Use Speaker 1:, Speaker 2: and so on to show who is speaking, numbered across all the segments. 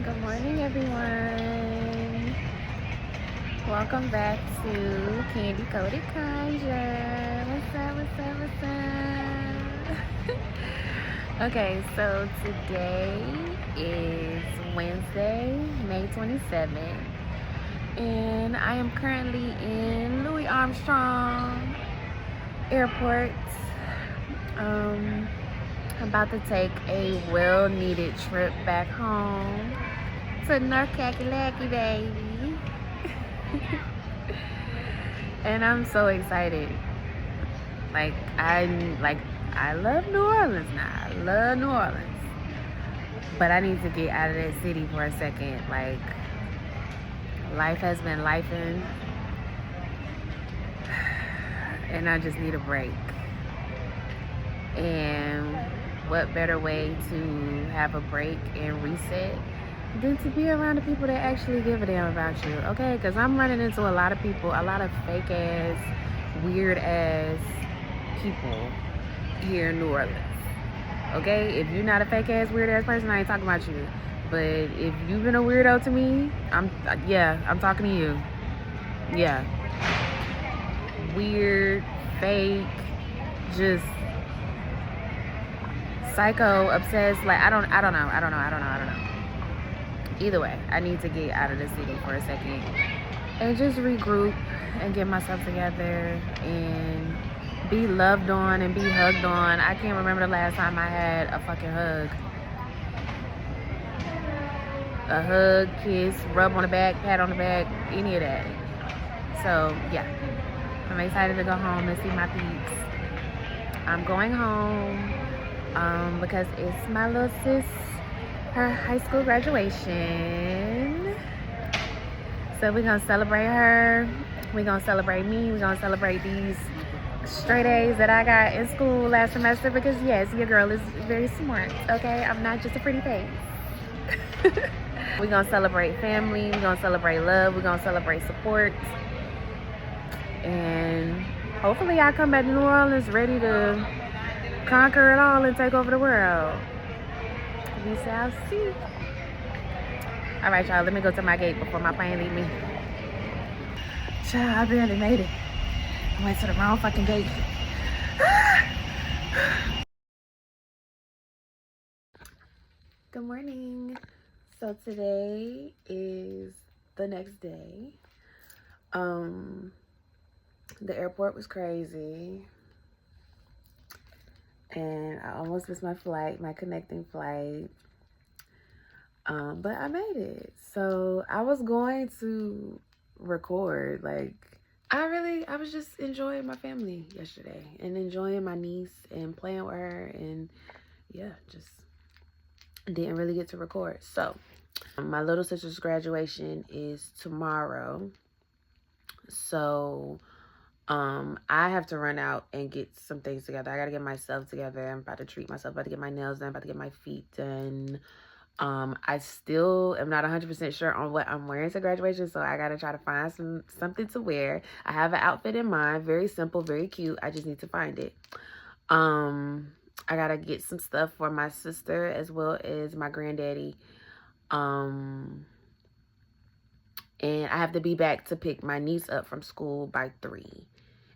Speaker 1: Good morning, everyone. Welcome back to Candy Coated Conjure. What's up, what's up, what's up? Okay, so today is Wednesday, May 27th, and I am currently in Louis Armstrong Airport. I'm about to take a well-needed trip back home to North Kakalaki, baby. And I'm so excited. I love New Orleans now. I love New Orleans. But I need to get out of that city for a second. Like, life has been lifing. And I just need a break. And what better way to have a break and reset than to be around the people that actually give a damn about you, okay? Because I'm running into a lot of people, a lot of fake ass, weird ass people here in New Orleans, okay? If you're not a fake ass, weird ass person, I ain't talking about you. But if you've been a weirdo to me, I'm talking to you. Yeah. Weird, fake, just psycho, obsessed. Like, I don't know. Either way, I need to get out of the city for a second and just regroup and get myself together and be loved on and be hugged on. I can't remember the last time I had a fucking hug. A hug, kiss, rub on the back, pat on the back, any of that. So, yeah. I'm excited to go home and see my peeps. I'm going home because it's my little sis, her high school graduation. So we're gonna celebrate her. We're gonna celebrate me. We're gonna celebrate these straight A's that I got in school last semester because yes, your girl is very smart, okay? I'm not just a pretty face. We're gonna celebrate family. We're gonna celebrate love. We're gonna celebrate support. And hopefully I come back to New Orleans ready to conquer it all and take over the world. We shall see. All right, y'all, let me go to my gate before my plane leave me. Child, I barely made it. I went to the wrong fucking gate. Good morning. So today is the next day. The airport was crazy. And I almost missed my flight, my connecting flight. But I made it. So I was going to record. Like, I was just enjoying my family yesterday and enjoying my niece and playing with her. And yeah, just didn't really get to record. So my little sister's graduation is tomorrow. So I have to run out and get some things together. I gotta get myself together. I'm about to treat myself, about to get my nails done, about to get my feet done. I still am not 100% sure on what I'm wearing to graduation, so I gotta try to find something to wear. I have an outfit in mind, very simple, very cute. I just need to find it. I gotta get some stuff for my sister as well as my granddaddy. And I have to be back to pick my niece up from school by 3.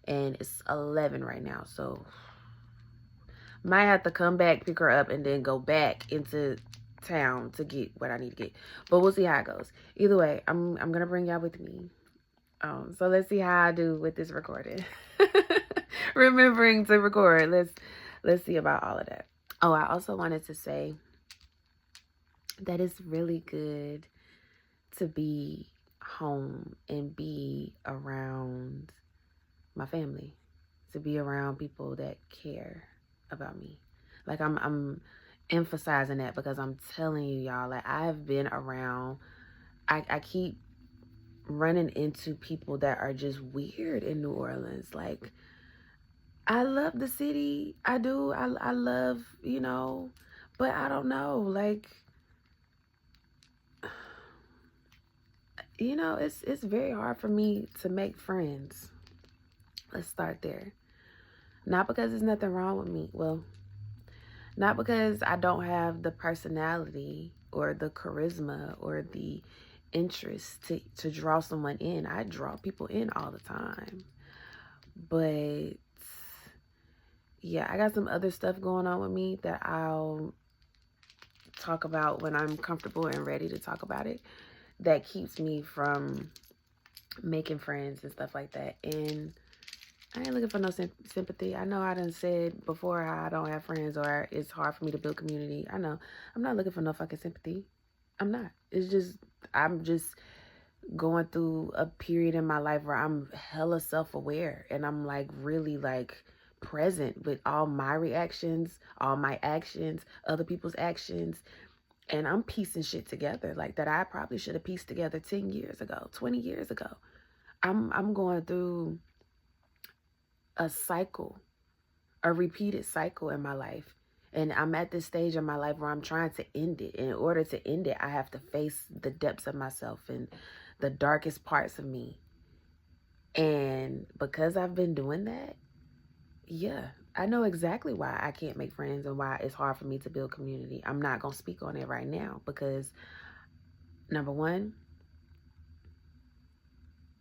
Speaker 1: And it's 11 right now, so might have to come back, pick her up, and then go back into town to get what I need to get. But we'll see how it goes. Either way, I'm gonna bring y'all with me. So let's see how I do with this recording. Remembering to record. Let's see about all of that. Oh, I also wanted to say that it's really good to be home and be around my family, to be around people that care about me. Like, I'm emphasizing that because I'm telling you, y'all, like, I've been around, I keep running into people that are just weird in New Orleans. Like, I love the city, I do, I love, but I don't know, like, it's very hard for me to make friends. Let's start there. Not because there's nothing wrong with me. Well, Not because I don't have the personality or the charisma or the interest to draw someone in. I draw people in all the time. But yeah, I got some other stuff going on with me that I'll talk about when I'm comfortable and ready to talk about it, that keeps me from making friends and stuff like that. And I ain't looking for no sympathy. I know I done said before how I don't have friends or it's hard for me to build community. I know. I'm not looking for no fucking sympathy. I'm not. It's just, I'm just going through a period in my life where I'm hella self-aware and I'm like really like present with all my reactions, all my actions, other people's actions, and I'm piecing shit together like that I probably should have pieced together 10 years ago, 20 years ago. I'm going through a cycle, a repeated cycle in my life. And I'm at this stage in my life where I'm trying to end it. And in order to end it, I have to face the depths of myself and the darkest parts of me. And because I've been doing that, yeah, I know exactly why I can't make friends and why it's hard for me to build community. I'm not going to speak on it right now because, number one,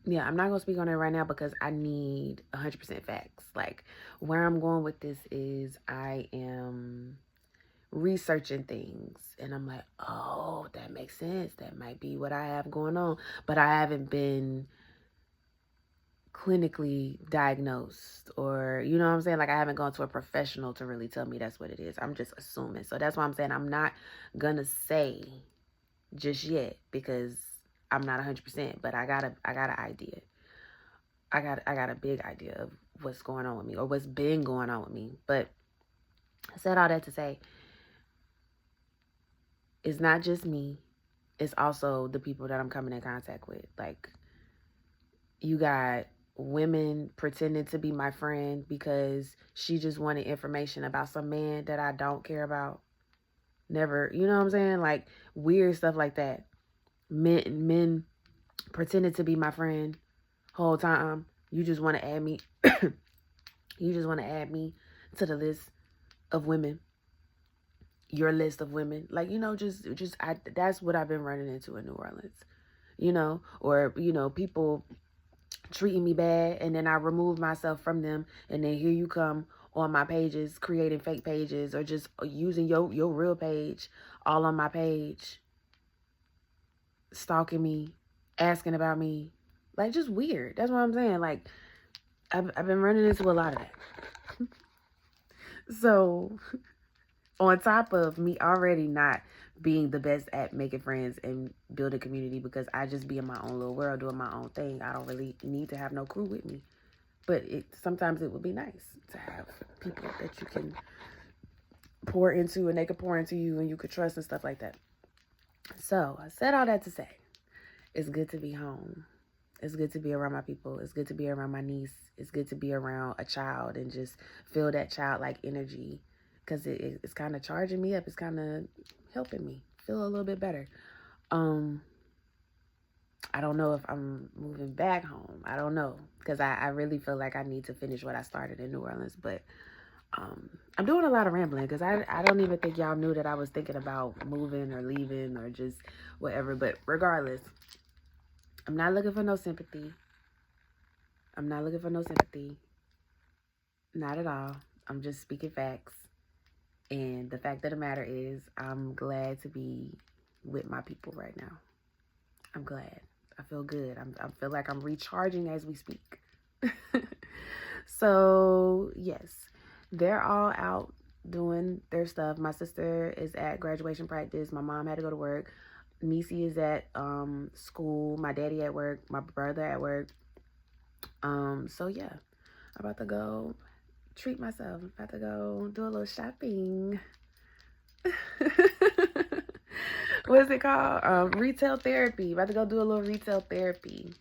Speaker 1: yeah, I'm not going to speak on it right now because I need 100% facts. Like, where I'm going with this is I am researching things and I'm like, oh, that makes sense. That might be what I have going on. But I haven't been clinically diagnosed, or you know what I'm saying, like I haven't gone to a professional to really tell me that's what it is. I'm just assuming. So that's why I'm saying I'm not gonna say just yet because I'm not 100%, but I got an idea. I got a big idea of what's going on with me or what's been going on with me. But I said all that to say it's not just me, it's also the people that I'm coming in contact with. Like, you got women pretending to be my friend because she just wanted information about some man that I don't care about. Never, you know what I'm saying? Like, weird stuff like that. Men pretending to be my friend whole time. You just want to add me. You just want to add me to the list of women. Your list of women. Like, you know, that's what I've been running into in New Orleans. You know, or, you know, people treating me bad and then I remove myself from them, and then here you come on my pages creating fake pages or just using your real page all on my page, stalking me, asking about me, like just weird. That's what I'm saying. Like I've been running into a lot of that. So on top of me already not being the best at making friends and building community because I just be in my own little world doing my own thing, I don't really need to have no crew with me. But sometimes it would be nice to have people that you can pour into and they can pour into you and you could trust and stuff like that. So I said all that to say, it's good to be home. It's good to be around my people. It's good to be around my niece. It's good to be around a child and just feel that childlike energy because it's kind of charging me up. It's kind of helping me feel a little bit better. I don't know if I'm moving back home. I don't know because I really feel like I need to finish what I started in New Orleans. But I'm doing a lot of rambling because I don't even think y'all knew that I was thinking about moving or leaving or just whatever. But regardless, I'm not looking for no sympathy. I'm not looking for no sympathy. Not at all. I'm just speaking facts. And the fact of the matter is I'm glad to be with my people right now. I'm glad. I feel good. I feel like I'm recharging as we speak. So, yes, they're all out doing their stuff. My sister is at graduation practice. My mom had to go to work. Niecy is at school. My daddy at work. My brother at work. So, yeah, I'm about to go treat myself. I'm about to go do a little shopping. What is it called? Retail therapy. About to go do a little retail therapy.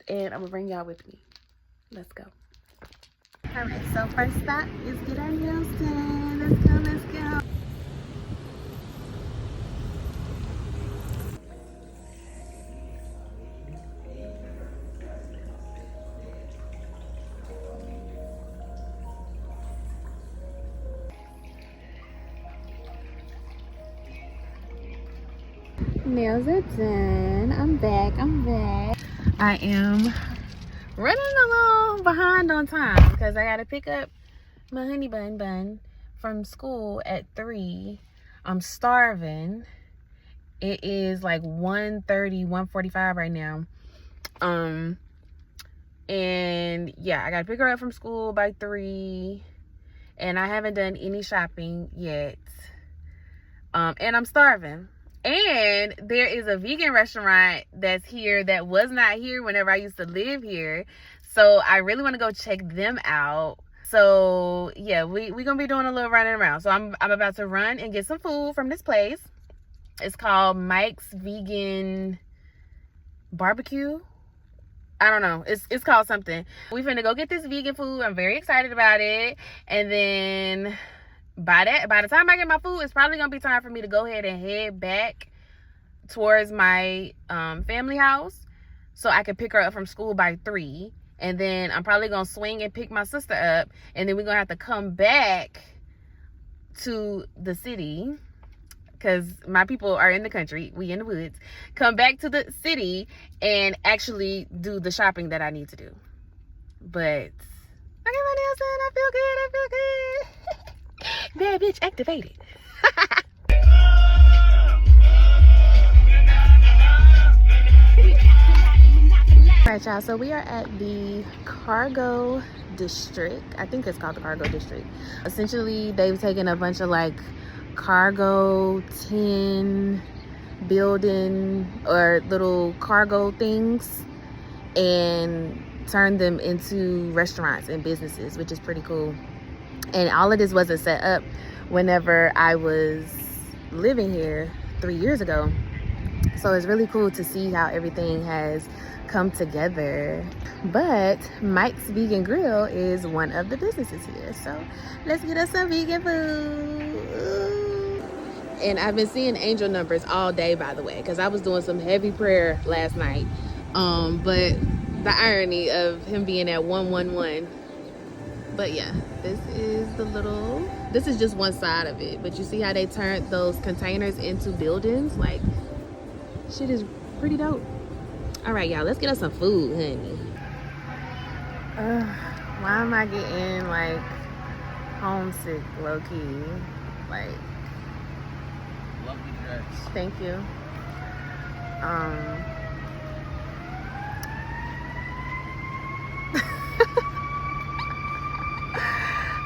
Speaker 1: And I'm going to bring y'all with me. Let's go. All right, so first stop is get our nails done. Let's go, let's go. Nails are done. I'm back. I am running a little behind on time because I gotta pick up my honey bun from school at 3. I'm starving. It is like 1:30, 1:45 right now. And yeah, I gotta pick her up from school by 3, and I haven't done any shopping yet. And I'm starving. And there is a vegan restaurant that's here that was not here whenever I used to live here. So I really want to go check them out. So yeah, we're gonna be doing a little running around. So I'm about to run and get some food from this place. It's called Mike's Vegan Barbecue. I don't know. It's called something. We finna go get this vegan food. I'm very excited about it. And then by the time I get my food, it's probably gonna be time for me to go ahead and head back towards my family house so I can pick her up from school by 3. And then I'm probably gonna swing and pick my sister up, and then we're gonna have to come back to the city because my people are in the country, we in the woods. Come back to the city and actually do the shopping that I need to do. But I got my nails done. I feel good. Bad bitch activated. Alright, y'all, so we are at the cargo district. I think it's called the cargo district. Essentially, they've taken a bunch of like cargo tin building or little cargo things and turned them into restaurants and businesses, which is pretty cool. And all of this wasn't set up whenever I was living here 3 years ago. So it's really cool to see how everything has come together. But Mike's Vegan Grill is one of the businesses here. So let's get us some vegan food. And I've been seeing angel numbers all day, by the way, because I was doing some heavy prayer last night. But the irony of him being at 111. But yeah, this is just one side of it. But you see how they turned those containers into buildings? Like, shit is pretty dope. All right, y'all, let's get us some food, honey. Why am I getting like homesick, low-key? Like,
Speaker 2: lovely dress.
Speaker 1: Thank you.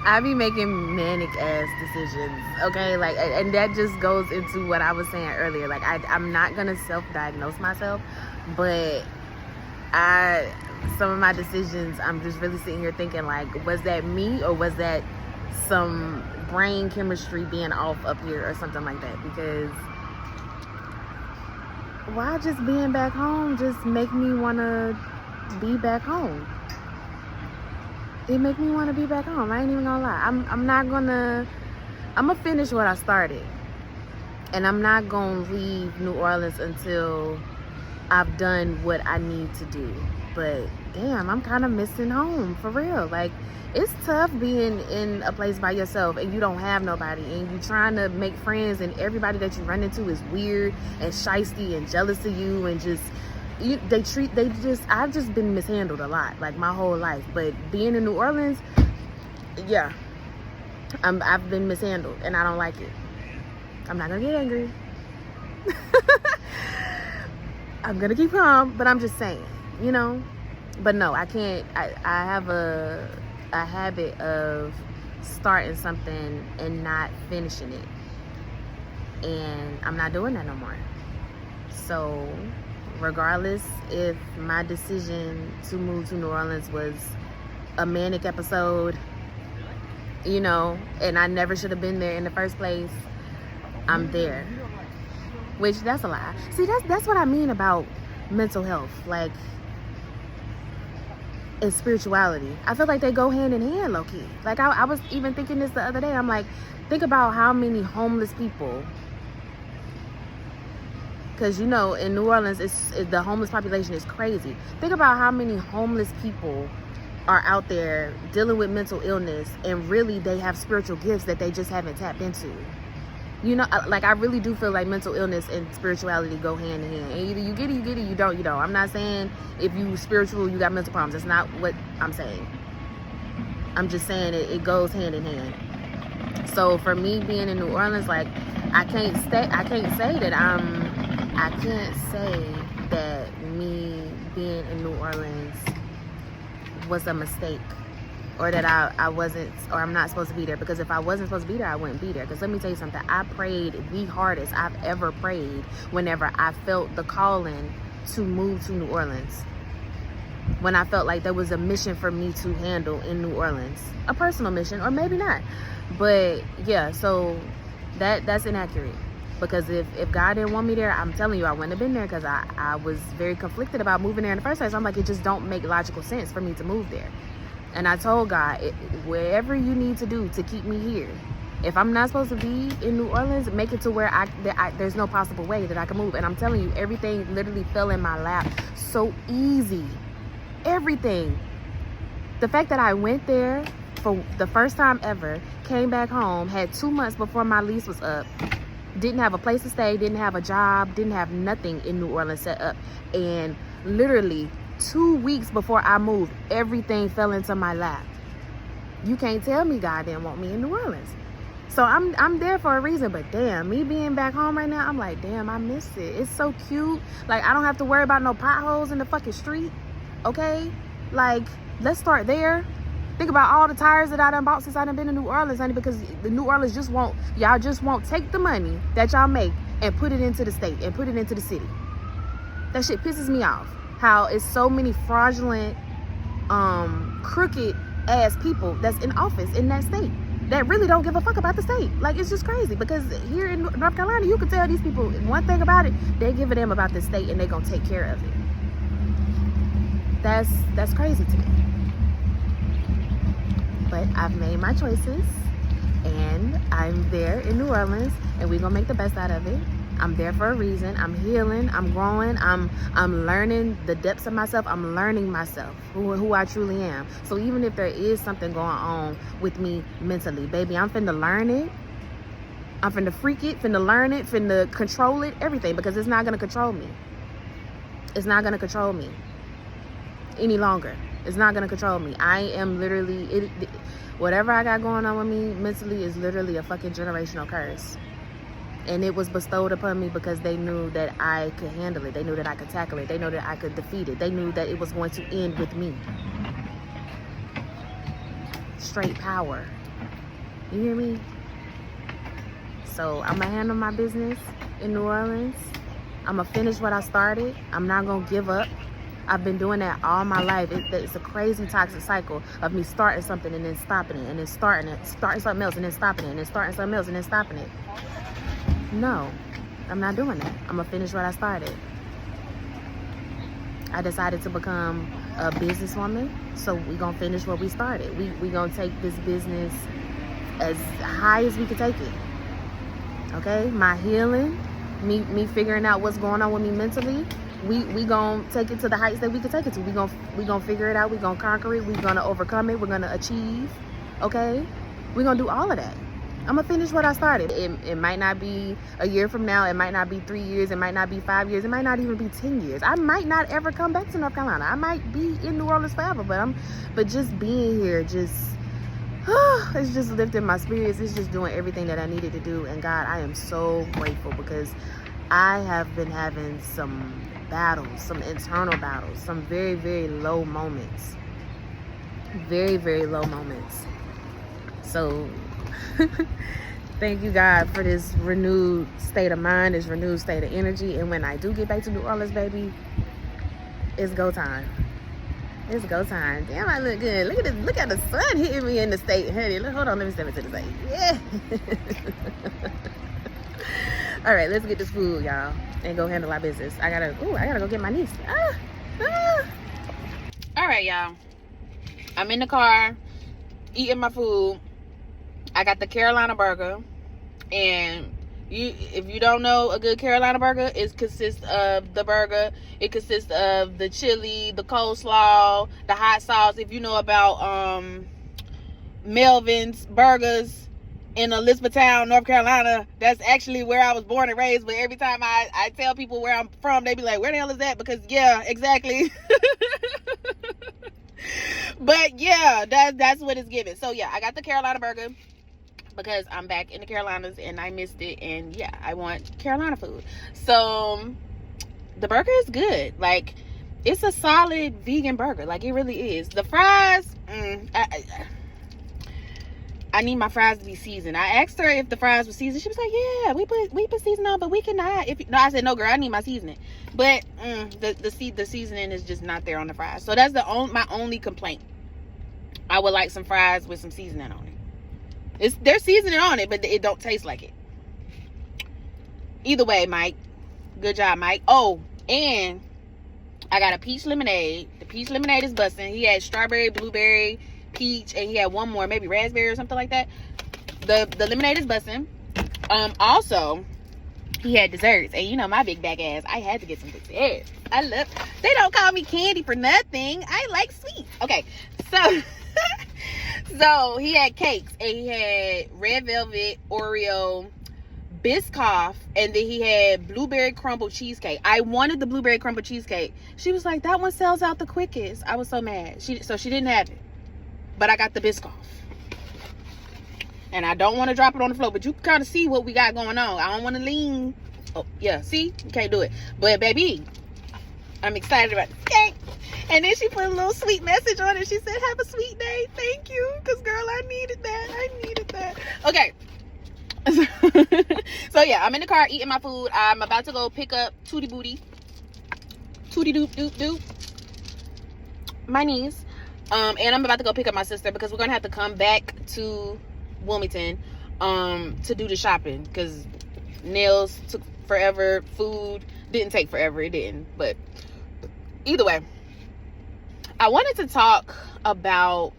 Speaker 1: I be making manic ass decisions, okay? Like, and that just goes into what I was saying earlier. Like, I'm not gonna self-diagnose myself, but some of my decisions, I'm just really sitting here thinking, like, was that me or was that some brain chemistry being off up here or something like that? Because why just being back home just make me want to be back home? It make me want to be back home. I ain't even gonna lie. I'm gonna finish what I started, and I'm not gonna leave New Orleans until I've done what I need to do. But damn, I'm kind of missing home, for real. Like, it's tough being in a place by yourself and you don't have nobody, and you trying to make friends, and everybody that you run into is weird and shysty and jealous of you, and just I've just been mishandled a lot, like, my whole life. But being in New Orleans, yeah, I've been mishandled, and I don't like it. I'm not gonna get angry. I'm gonna keep calm, but I'm just saying, you know. But no, I can't. I have a habit of starting something and not finishing it, and I'm not doing that no more. So regardless if my decision to move to New Orleans was a manic episode, you know, and I never should have been there in the first place, I'm there. Which, that's a lie. See, that's what I mean about mental health, like, and spirituality. I feel like they go hand in hand, low-key. Like, I was even thinking this the other day. I'm like, think about how many homeless people, because, you know, in New Orleans, the homeless population is crazy. Think about how many homeless people are out there dealing with mental illness, and really they have spiritual gifts that they just haven't tapped into. You know, like, I really do feel like mental illness and spirituality go hand in hand. And either you get it, you don't, you don't. I'm not saying if you spiritual, you got mental problems. That's not what I'm saying. I'm just saying it goes hand in hand. So for me being in New Orleans, like, I can't say that me being in New Orleans was a mistake, or that I wasn't, or I'm not supposed to be there. Because if I wasn't supposed to be there, I wouldn't be there. Because let me tell you something, I prayed the hardest I've ever prayed whenever I felt the calling to move to New Orleans. When I felt like there was a mission for me to handle in New Orleans, a personal mission, or maybe not. But yeah, so that's inaccurate. Because if God didn't want me there, I'm telling you, I wouldn't have been there. Because I was very conflicted about moving there in the first place. I'm like, it just don't make logical sense for me to move there. And I told God, wherever you need to do to keep me here, if I'm not supposed to be in New Orleans, make it to where there's no possible way that I can move. And I'm telling you, everything literally fell in my lap so easy. Everything. The fact that I went there for the first time ever, came back home, had 2 months before my lease was up, didn't have a place to stay, didn't have a job, didn't have nothing in New Orleans set up. And literally 2 weeks before I moved, everything fell into my lap. You can't tell me God didn't want me in New Orleans. So I'm there for a reason. But damn, me being back home right now, I'm like, damn, I miss it. It's so cute. Like, I don't have to worry about no potholes in the fucking street. Okay? Like, let's start there. Think about all the tires that I done bought since I done been in New Orleans, honey, because the New Orleans y'all just won't take the money that y'all make and put it into the state and put it into the city. That shit pisses me off. How it's so many fraudulent, crooked ass people that's in office in that state that really don't give a fuck about the state. Like, it's just crazy. Because here in North Carolina, you can tell these people one thing about it, they give a damn about the state and they gonna take care of it. That's crazy to me. But I've made my choices, and I'm there in New Orleans, and we're gonna make the best out of it. I'm there for a reason. I'm healing, I'm growing, I'm learning the depths of myself. I'm learning myself, who I truly am. So even if there is something going on with me mentally, baby, I'm finna learn it. I'm finna freak it, finna learn it, finna control it, everything, because it's not gonna control me. It's not gonna control me any longer. It's not gonna control me. I am literally, whatever I got going on with me mentally is literally a fucking generational curse. And it was bestowed upon me because they knew that I could handle it. They knew that I could tackle it. They knew that I could defeat it. They knew that it was going to end with me. Straight power. You hear me? So I'm gonna handle my business in New Orleans. I'm gonna finish what I started. I'm not gonna give up. I've been doing that all my life. It's a crazy toxic cycle of me starting something and then stopping it, and then starting something else and then stopping it, and then starting something else and then stopping it. No, I'm not doing that. I'm gonna finish what I started. I decided to become a businesswoman, so we're gonna finish what we started. We gonna take this business as high as we can take it. Okay, my healing, me figuring out what's going on with me mentally. We gonna take it to the heights that we can take it to. We gonna figure it out. We gonna conquer it. We gonna overcome it. We're gonna achieve. Okay, we gonna do all of that. I'm gonna finish what I started. It might not be a year from now. It might not be 3 years. It might not be 5 years. It might not even be 10 years. I might not ever come back to North Carolina. I might be in New Orleans forever. But just being here, it's just lifting my spirits. It's just doing everything that I needed to do. And God, I am so grateful, because I have been having some battles, some internal battles, some very, very low moments. Very, very low moments. So thank you, God, for this renewed state of mind, this renewed state of energy. And when I do get back to New Orleans, baby, it's go time. It's go time. Damn, I look good. Look at this. Look at the sun hitting me in the state, honey. Hold on, let me step into the state. Yeah. All right, let's get this food, y'all, and go handle our business. I gotta go get my niece. All right, y'all. I'm in the car, eating my food. I got the Carolina burger, and if you don't know, a good Carolina burger, it consists of the burger. It consists of the chili, the coleslaw, the hot sauce. If you know about Melvin's burgers, in Elizabethtown, North Carolina. That's actually where I was born and raised. But every time I tell people where I'm from, they be like, where the hell is that? Because, yeah, exactly. But, yeah, that's what it's giving. So, yeah, I got the Carolina burger because I'm back in the Carolinas and I missed it. And, yeah, I want Carolina food. So, the burger is good. Like, it's a solid vegan burger. Like, it really is. The fries, I need my fries to be seasoned. I asked her if the fries were seasoned. She was like, yeah, we put seasoning on, but we cannot. No, I said, no, girl, I need my seasoning. But the seasoning is just not there on the fries. So that's my only complaint. I would like some fries with some seasoning on it. There's seasoning on it, but it don't taste like it. Either way, Mike. Good job, Mike. Oh, and I got a peach lemonade. The peach lemonade is busting. He had strawberry, blueberry, peach, and he had one more, maybe raspberry or something like that. The lemonade is busting. Also, he had desserts, and you know my big back ass, I had to get some desserts. They don't call me Candy for nothing. I like sweet. Okay, so so he had cakes, and he had red velvet, Oreo, Biscoff, and then he had blueberry crumble cheesecake. I wanted the blueberry crumble cheesecake. She was like, that one sells out the quickest. I was so mad. So she didn't have it. But I got the Biscoff. And I don't want to drop it on the floor. But you can kind of see what we got going on. I don't want to lean. Oh, yeah. See? You can't do it. But, baby, I'm excited about the cake. And then she put a little sweet message on it. She said, have a sweet day. Thank you. Because, girl, I needed that. Okay. So, yeah. I'm in the car eating my food. I'm about to go pick up Tootie Booty. Tootie Doop Doop Doop. My niece. And I'm about to go pick up my sister because we're gonna have to come back to Wilmington to do the shopping because nails took forever, food didn't take forever. It didn't, but either way, I wanted to talk about,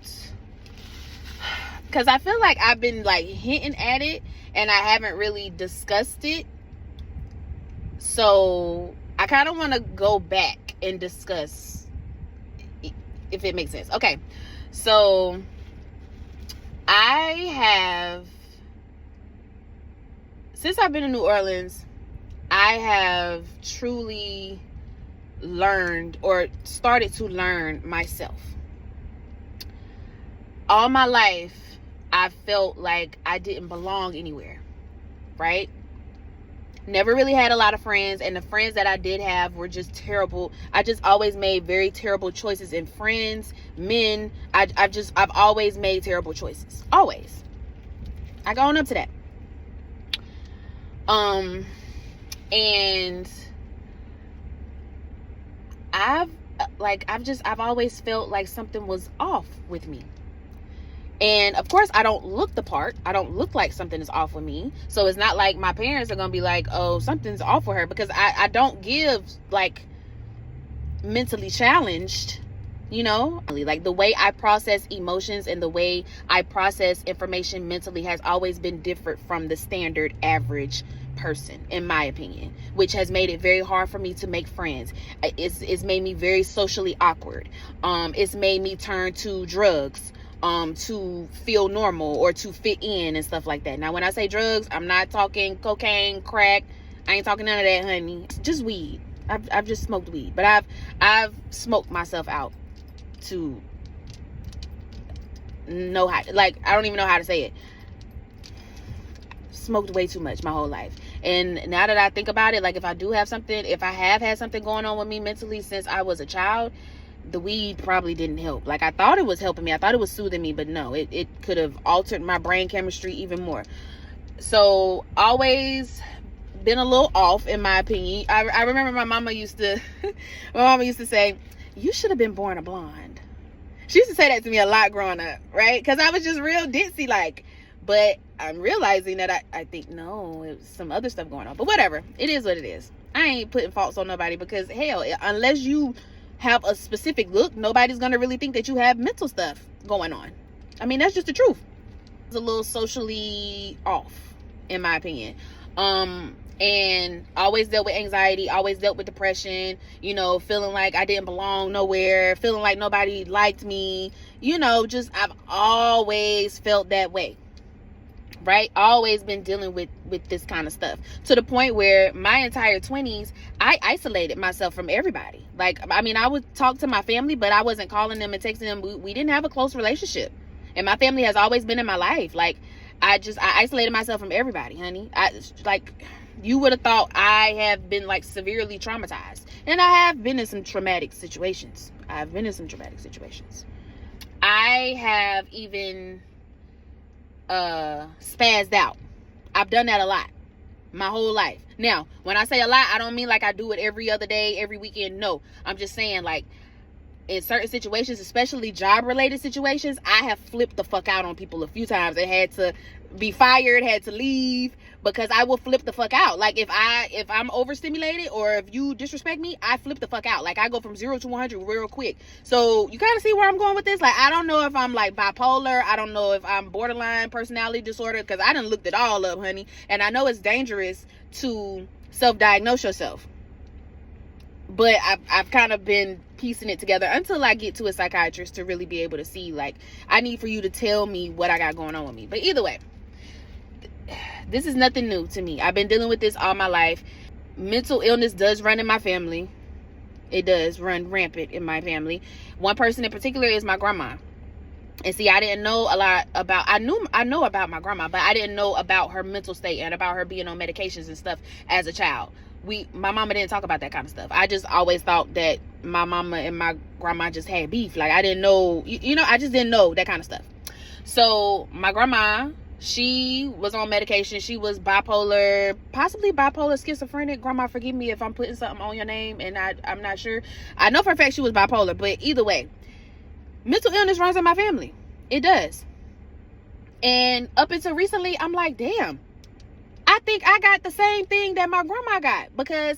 Speaker 1: because I feel like I've been like hinting at it and I haven't really discussed it, so I kind of want to go back and discuss, if it makes sense. Okay, so since I've been in New Orleans, I have truly learned or started to learn myself. All my life, I felt like I didn't belong anywhere, right? Never really had a lot of friends, and the friends that I did have were just terrible. I just always made very terrible choices in friends, men. I've always made terrible choices. Always. I go on up to that. And I've always felt like something was off with me. And of course, I don't look the part. I don't look like something is off with me. So it's not like my parents are going to be like, oh, something's off with her. Because I don't give like mentally challenged, you know. Like the way I process emotions and the way I process information mentally has always been different from the standard average person, in my opinion, which has made it very hard for me to make friends. It's made me very socially awkward. It's made me turn to drugs to feel normal or to fit in and stuff like that. Now, when I say drugs, I'm not talking cocaine, crack. I ain't talking none of that, honey. Just weed. I've just smoked weed, but I've smoked myself out to know how. Like, I don't even know how to say it. Smoked way too much my whole life. And now that I think about it, like if I have had something going on with me mentally since I was a child, the weed probably didn't help. Like I thought it was helping me. I thought it was soothing me, but no, it could have altered my brain chemistry even more. So always been a little off, in my opinion. I remember my mama used to say, you should have been born a blonde. She used to say that to me a lot growing up, right? Because I was just real ditzy like. But I'm realizing that I think, no, it was some other stuff going on. But whatever. It is what it is. I ain't putting faults on nobody because, hell, unless you have a specific look, nobody's going to really think that you have mental stuff going on. I mean, that's just the truth. It's a little socially off, in my opinion. And always dealt with anxiety, always dealt with depression, you know, feeling like I didn't belong nowhere, feeling like nobody liked me, you know, just I've always felt that way. right? Always been dealing with this kind of stuff, to the point where my entire 20s I isolated myself from everybody. Like, I mean, I would talk to my family, but I wasn't calling them and texting them. We didn't have a close relationship, and my family has always been in my life. Like, I isolated myself from everybody, honey. You would have thought I have been like severely traumatized, and I have been in some traumatic situations. I have even spazzed out. I've done that a lot my whole life. Now, when I say a lot, I don't mean like I do it every other day, every weekend. No, I'm just saying, like, in certain situations, especially job related situations, I have flipped the fuck out on people a few times and had to be fired, had to leave, because I will flip the fuck out. Like, if I'm overstimulated, or if you disrespect me, I flip the fuck out. Like, I go from 0 to 100 real quick. So you kind of see where I'm going with this. Like, I don't know if I'm like bipolar. I don't know if I'm borderline personality disorder, because I done looked it all up, honey. And I know it's dangerous to self-diagnose yourself, but I've kind of been piecing it together until I get to a psychiatrist to really be able to see, like, I need for you to tell me what I got going on with me. But either way, this is nothing new to me. I've been dealing with this all my life. Mental illness does run in my family. It does run rampant in my family. One person in particular is my grandma. And see, I didn't know a lot about, I know about my grandma, but I didn't know about her mental state and about her being on medications and stuff as a child. My mama didn't talk about that kind of stuff. I just always thought that my mama and my grandma just had beef. Like, I didn't know, I just didn't know that kind of stuff. So my grandma, she was on medication. She was bipolar, possibly bipolar schizophrenic. Grandma, forgive me if I'm putting something on your name and I'm not sure. I know for a fact she was bipolar, but either way, mental illness runs in my family. It does. And up until recently, I'm like, damn, I think I got the same thing that my grandma got, because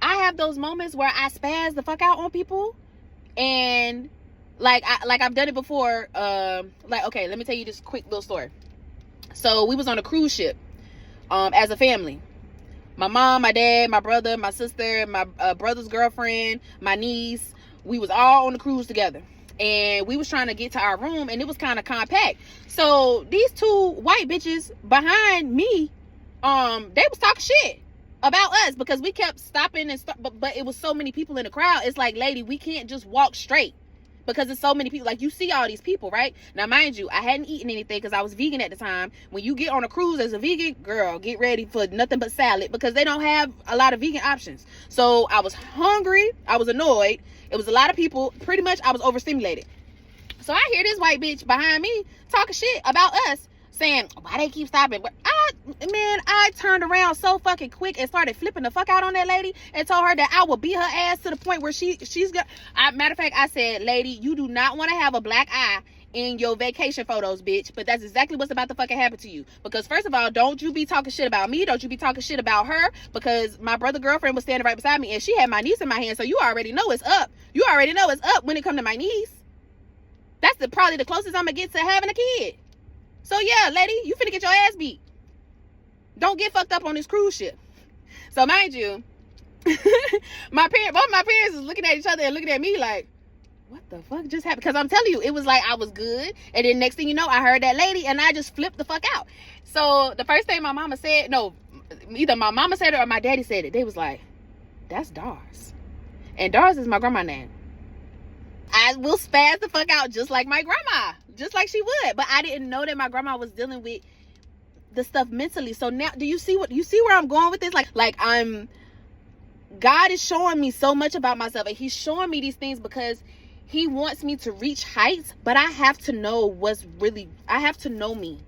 Speaker 1: I have those moments where I spaz the fuck out on people, and I've done it before. Okay, let me tell you this quick little story. So we was on a cruise ship, as a family. My mom, my dad, my brother, my sister, my brother's girlfriend, my niece. We was all on the cruise together, and we was trying to get to our room, and it was kind of compact. So these two white bitches behind me, they was talking shit about us because we kept stopping but it was so many people in the crowd. It's like, lady, we can't just walk straight because there's so many people. Like, you see all these people, right? Now, mind you, I hadn't eaten anything because I was vegan at the time. When you get on a cruise as a vegan, girl, get ready for nothing but salad, because they don't have a lot of vegan options. So I was hungry. I was annoyed. It was a lot of people. Pretty much, I was overstimulated. So I hear this white bitch behind me talking shit about us, saying, why they keep stopping? But I turned around so fucking quick and started flipping the fuck out on that lady and told her that I would beat her ass to the point where she's got. Matter of fact, I said, lady, you do not want to have a black eye in your vacation photos, bitch. But that's exactly what's about to fucking happen to you. Because first of all, don't you be talking shit about me. Don't you be talking shit about her. Because my brother girlfriend was standing right beside me, and she had my niece in my hand. So you already know it's up. You already know it's up when it comes to my niece. That's probably the closest I'm gonna get to having a kid. So yeah, lady, you finna get your ass beat. Don't get fucked up on this cruise ship. So mind you, both my parents was looking at each other and looking at me like, what the fuck just happened? Because I'm telling you, it was like I was good, and then next thing you know, I heard that lady, and I just flipped the fuck out. So the first thing my mama said, no, either my mama said it or my daddy said it. They was like, that's Dars. And Dars is my grandma's name. I will spaz the fuck out just like my grandma, just like she would. But I didn't know that my grandma was dealing with the stuff mentally. So now, do you see where I'm going with this? God is showing me so much about myself, and he's showing me these things because he wants me to reach heights, but I have to know I have to know me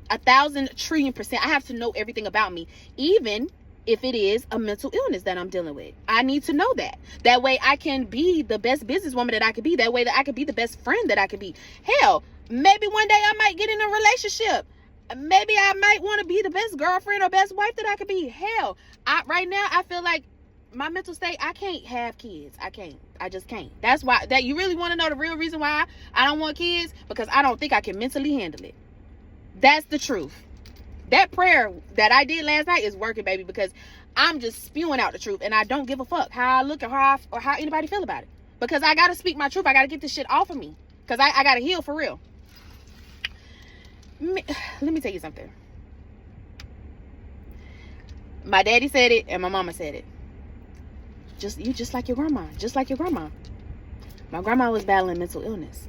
Speaker 1: 1,000 trillion %. I have to know everything about me, even if it is a mental illness that I'm dealing with. I need to know that. That way I can be the best businesswoman that I could be. That way that I could be the best friend that I could be. Hell, maybe one day I might get in a relationship. Maybe I might want to be the best girlfriend or best wife that I could be. Hell, right now I feel like my mental state, I can't have kids. I just can't. That's why, that you really want to know the real reason why I don't want kids? Because I don't think I can mentally handle it. That's the truth. That prayer that I did last night is working, baby, because I'm just spewing out the truth, and I don't give a fuck how I look or how anybody feel about it. Because I got to speak my truth. I got to get this shit off of me, because I got to heal for real. Let me tell you something. My daddy said it and my mama said it. You just like your grandma. Just like your grandma. My grandma was battling mental illness.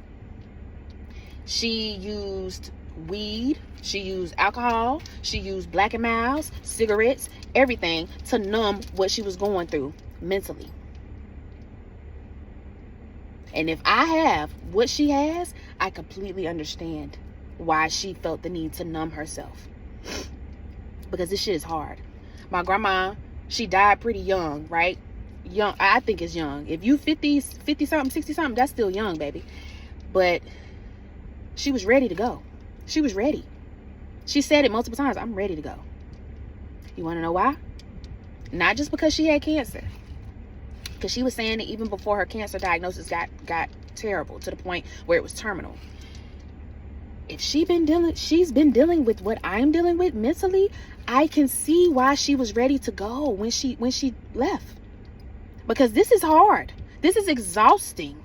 Speaker 1: She used weed. She used alcohol. She used Black and Milds, cigarettes, everything to numb what she was going through mentally. And if I have what she has, I completely understand why she felt the need to numb herself. Because this shit is hard. My grandma, she died pretty young, right? Young, I think it's young. If you 50 something, 60 something, that's still young, baby. But she was ready to go. She was ready. She said it multiple times, I'm ready to go. You want to know why? Not just because she had cancer. Because she was saying that even before her cancer diagnosis got terrible to the point where it was terminal. If she's been dealing with what I'm dealing with mentally, I can see why she was ready to go when she left. Because this is hard. This is exhausting.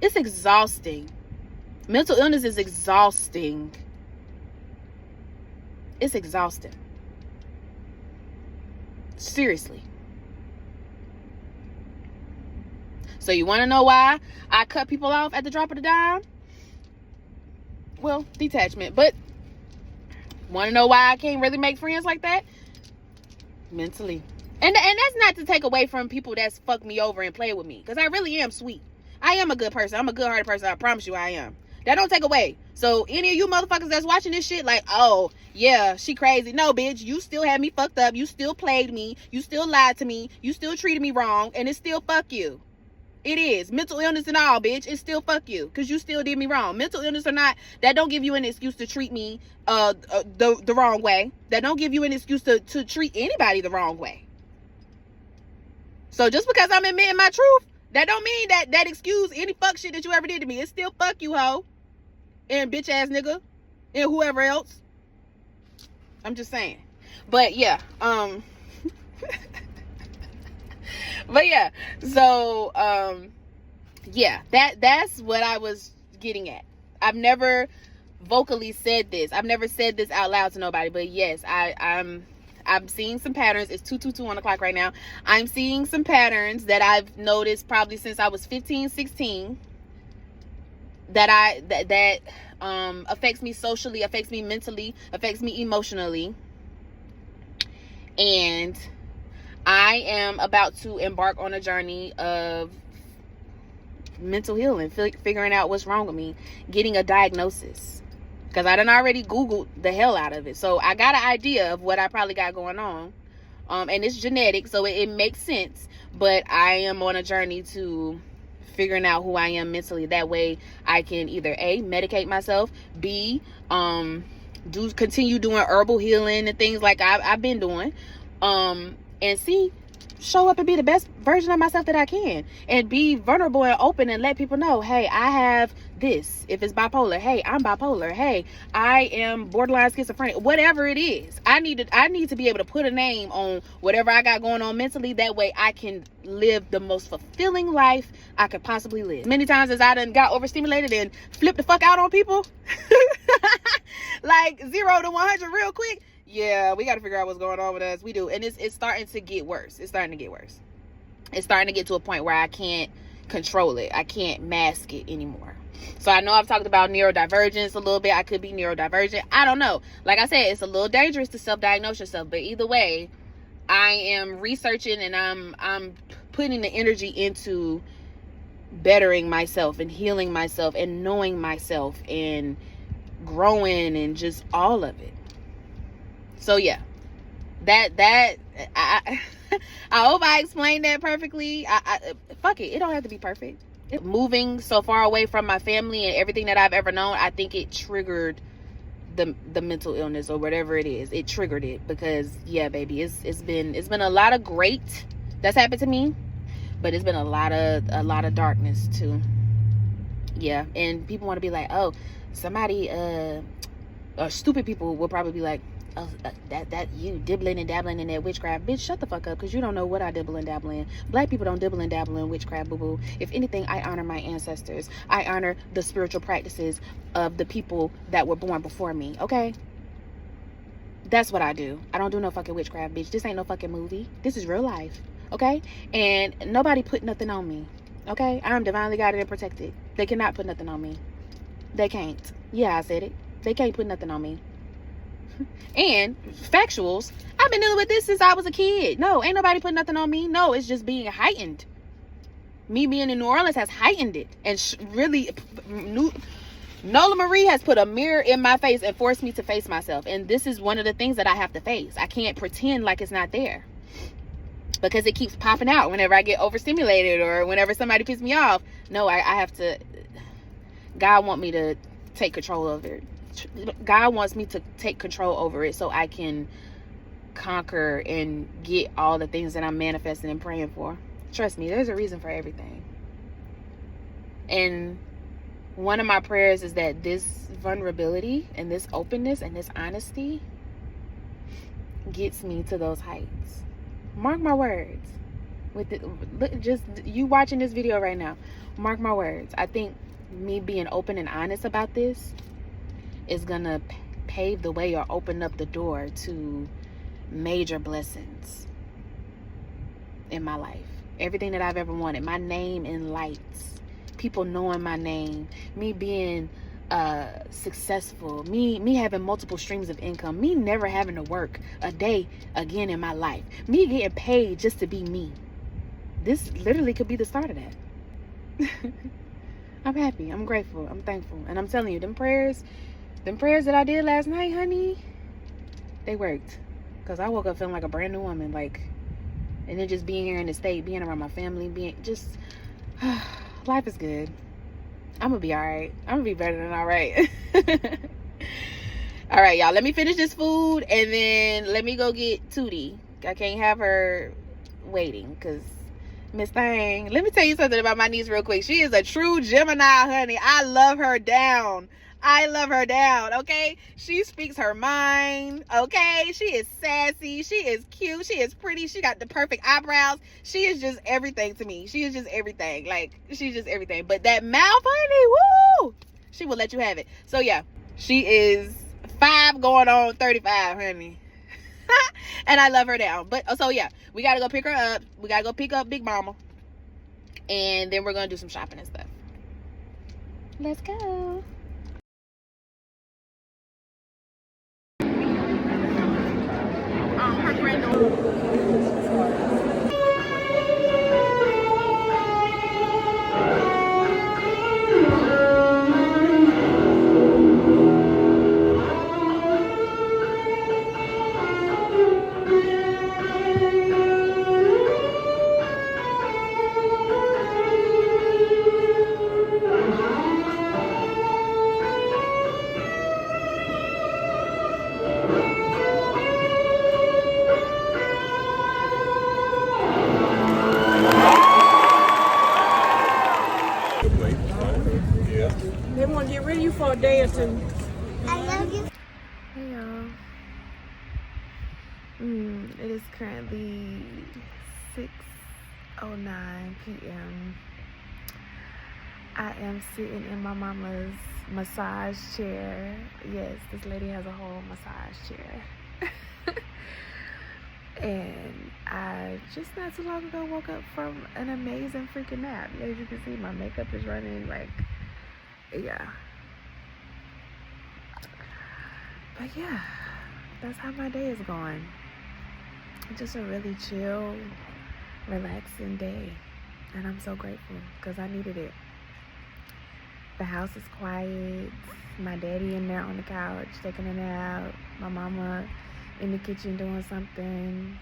Speaker 1: It's exhausting. Mental illness is exhausting. It's exhausting. Seriously. So you want to know why I cut people off at the drop of the dime? Well, detachment. But want to know why I can't really make friends like that? Mentally. And that's not to take away from people that's fuck me over and play with me. Because I really am sweet. I am a good person. I'm a good-hearted person. I promise you I am. That don't take away. So any of you motherfuckers that's watching this shit like, oh, yeah, she crazy. No, bitch, you still had me fucked up. You still played me. You still lied to me. You still treated me wrong. And it's still fuck you. It is. Mental illness and all, bitch. It's still fuck you. Because you still did me wrong. Mental illness or not, that don't give you an excuse to treat me the wrong way. That don't give you an excuse to treat anybody the wrong way. So just because I'm admitting my truth, that don't mean that excuse any fuck shit that you ever did to me. It's still fuck you, hoe. And bitch ass nigga. And whoever else. I'm just saying. But yeah. But yeah. So yeah, that's what I was getting at. I've never vocally said this. I've never said this out loud to nobody. But yes, I'm seeing some patterns. It's 2:22 on the clock right now. I'm seeing some patterns that I've noticed probably since I was 15, 16. That affects me socially, affects me mentally, affects me emotionally. And I am about to embark on a journey of mental healing, figuring out what's wrong with me, getting a diagnosis. Because I done already Googled the hell out of it. So I got an idea of what I probably got going on. And it's genetic, so it makes sense. But I am on a journey to figuring out who I am mentally. That way I can either A, medicate myself, B, continue doing herbal healing and things like I've been doing. And C, show up and be the best version of myself that I can, and be vulnerable and open and let people know, hey, I have this. If it's bipolar, hey, I'm bipolar. Hey, I am borderline schizophrenic. Whatever it is, I need to be able to put a name on whatever I got going on mentally. That way I can live the most fulfilling life I could possibly live. Many times as I done got overstimulated and flipped the fuck out on people like 0 to 100 real quick. Yeah, we got to figure out what's going on with us. We do. And it's starting to get worse. It's starting to get worse. It's starting to get to a point where I can't control it. I can't mask it anymore. So I know I've talked about neurodivergence a little bit. I could be neurodivergent. I don't know. Like I said, it's a little dangerous to self-diagnose yourself. But either way, I am researching and I'm putting the energy into bettering myself and healing myself and knowing myself and growing and just all of it. So yeah, I hope I explained that perfectly. Fuck it. It don't have to be perfect. Moving so far away from my family and everything that I've ever known, I think it triggered the mental illness or whatever it is. It triggered it because yeah, baby, it's been a lot of great that's happened to me, but it's been a lot of darkness too. Yeah, and people want to be like, oh, somebody or stupid people will probably be like, oh, that you dibbling and dabbling in that witchcraft. Bitch, shut the fuck up, because you don't know what I dibble and dabble in. Black people don't dibble and dabble in witchcraft, boo-boo. If anything, I honor my ancestors. I honor the spiritual practices of the people that were born before me, okay? That's what I do. I don't do no fucking witchcraft, bitch. This ain't no fucking movie. This is real life, okay? And nobody put nothing on me, okay? I'm divinely guided and protected. They cannot put nothing on me. They can't. Yeah, I said it. They can't put nothing on me. And factuals, I've been dealing with this since I was a kid. No, ain't nobody put nothing on me. No, it's just being heightened. Me being in New Orleans has heightened it. And really, Nola Marie has put a mirror in my face and forced me to face myself. And this is one of the things that I have to face. I can't pretend like it's not there, because it keeps popping out whenever I get overstimulated or whenever somebody pisses me off. No, I have to. God want me to take control of it. God wants me to take control over it so I can conquer and get all the things that I'm manifesting and praying for. Trust me, there's a reason for everything. And one of my prayers is that this vulnerability and this openness and this honesty gets me to those heights. Mark my words. With it, just you watching this video right now, mark my words. I think me being open and honest about this is gonna pave the way or open up the door to major blessings in my life. Everything that I've ever wanted, my name in lights, people knowing my name, me being successful, me having multiple streams of income, me never having to work a day again in my life, me getting paid just to be me. This literally could be the start of that. I'm happy, I'm grateful, I'm thankful. And I'm telling you, them prayers that I did last night, honey, they worked. Because I woke up feeling like a brand new woman. Like, and then just being here in the state, being around my family, being just, life is good. I'm going to be all right. I'm going to be better than all right. All right, y'all. Let me finish this food and then let me go get Tootie. I can't have her waiting because Miss Thang. Let me tell you something about my niece real quick. She is a true Gemini, honey. I love her down. Okay? She speaks her mind, okay? She is sassy. She is cute. She is pretty. She got the perfect eyebrows. She is just everything to me. She is just everything. Like, she's just everything. But that mouth, honey, woo! She will let you have it. So, yeah. She is 5 going on 35, honey. And I love her down. But, so, yeah. We got to go pick her up. We got to go pick up Big Mama. And then we're going to do some shopping and stuff. Let's go. Her granddaughter.
Speaker 3: They want to get rid of you for a day or two.
Speaker 1: I love you. Hey y'all. It is currently 6:09 p.m. I am sitting in my mama's massage chair. Yes, this lady has a whole massage chair. And I just not too long ago woke up from an amazing freaking nap. As you can see, my makeup is running, like, yeah. But yeah, that's how my day is going. Just a really chill, relaxing day. And I'm so grateful because I needed it. The house is quiet. My daddy in there on the couch taking a nap. My mama in the kitchen doing something.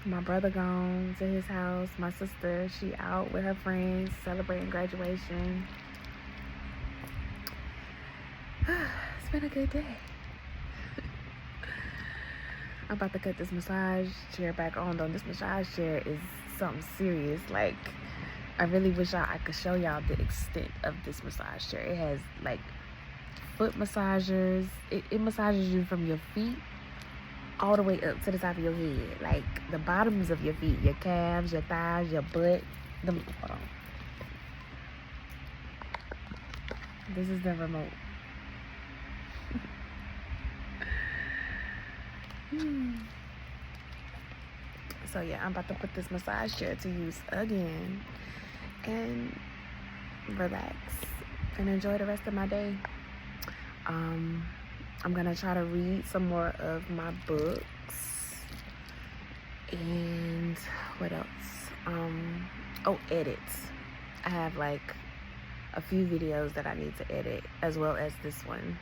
Speaker 1: My brother gone to his house. My sister, she out with her friends celebrating graduation. It's been a good day. I'm about to cut this massage chair back on though. This massage chair is something serious. Like, I really wish I could show y'all the extent of this massage chair. It has like foot massagers. It massages you from your feet all the way up to the top of your head. Like the bottoms of your feet, your calves, your thighs, your butt. Hold on. This is the remote. So yeah, I'm about to put this massage chair to use again and relax and enjoy the rest of my day. I'm gonna try to read some more of my books. And what else? Edits. I have like a few videos that I need to edit, as well as this one.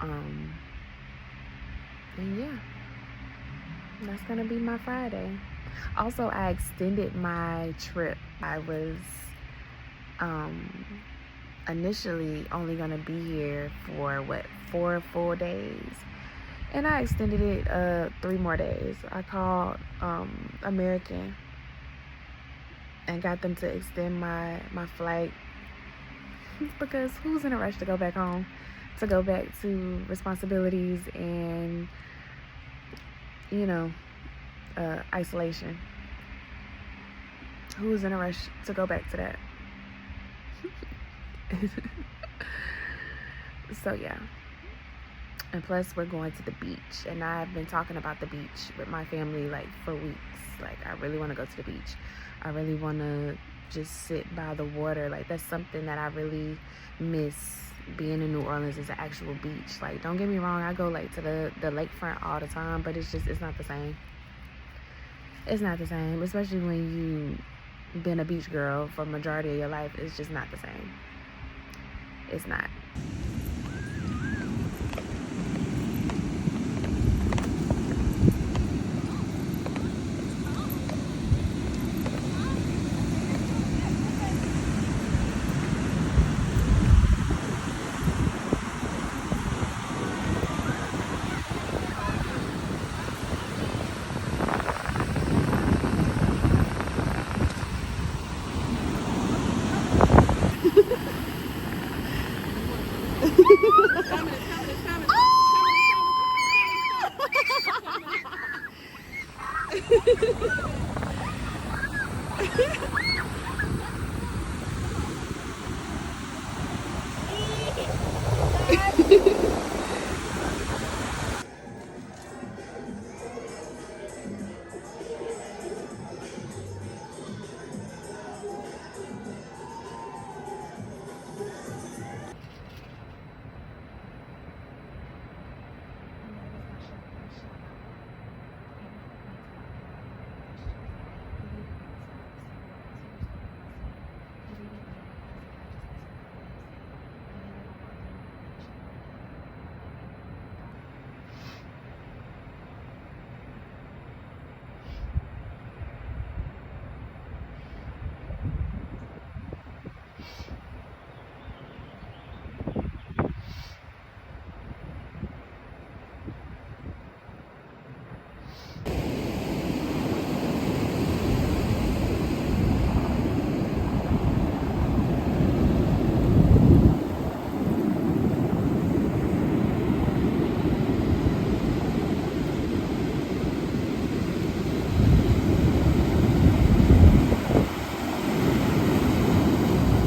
Speaker 1: And yeah, that's gonna be my Friday. Also, I extended my trip. I was initially only gonna be here for 4 full days, and I extended it 3 more days. I called American and got them to extend my flight, because who's in a rush to go back home, to go back to responsibilities and isolation? Who's in a rush to go back to that? So yeah, and plus we're going to the beach, and I've been talking about the beach with my family like for weeks. Like, I really want to go to the beach. I really want to just sit by the water. Like, that's something that I really miss. Being in New Orleans is an actual beach. Like, don't get me wrong, I go like to the lakefront all the time, but it's not the same. It's not the same, especially when you've been a beach girl for the majority of your life. It's just not the same. It's not.